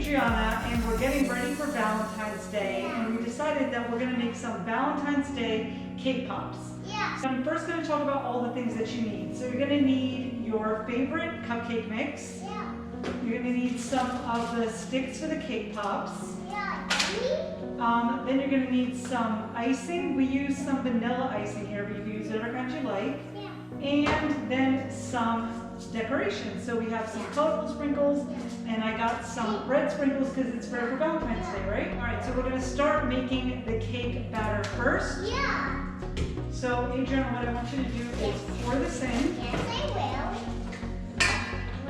Adriana, and we're getting ready for Valentine's Day, and we decided that we're going to make some Valentine's Day cake pops. Yeah. So I'm first going to talk about all the things that you need. So you're going to need your favorite cupcake mix. Yeah. You're going to need some of the sticks for the cake pops. Yeah. Then you're going to need some icing. We use some vanilla icing here, but you can use whatever kind you like. Yeah. And then some decorations. So we have some colorful sprinkles, and I got some red sprinkles because it's ready for Valentine's Day, right? All right, so we're going to start making the cake batter first. Yeah. So Adriana, what I want you to do is pour this in. Yes, I will.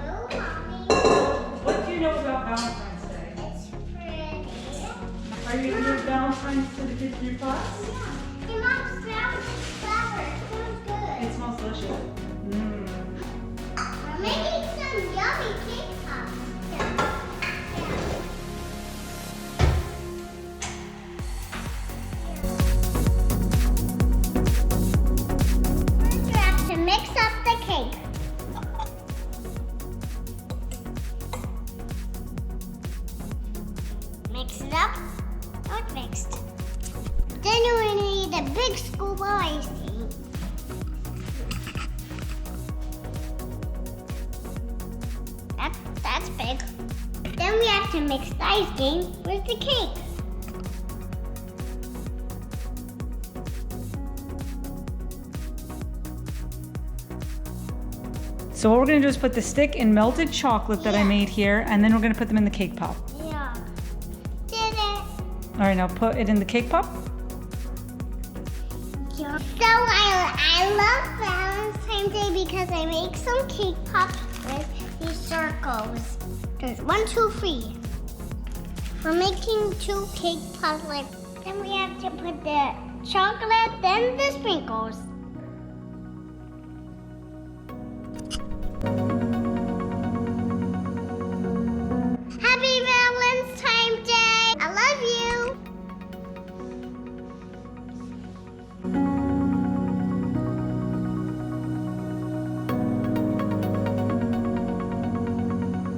Will, Mommy. What do you know about Valentine's Day? It's pretty. Are you going to give Valentine's to the kids in your class? Yeah. Your mom smells flower. It smells good. It smells delicious. We're making some yummy cake pops. Yeah. First, you have to mix up the cake. Mix it up. Oh, it's mixed. Then you're going to need a big scoop of icing. That's big. Then we have to mix the icing with the cake. So what we're going to do is put the stick in melted chocolate that I made here, and then we're going to put them in the cake pop. Yeah. Did it. All right, now put it in the cake pop. Yeah. So I love Valentine's Day because I make some cake pops with these circles. There's 1, 2, 3. We're making 2 cake pops like. Then we have to put the chocolate, then the sprinkles.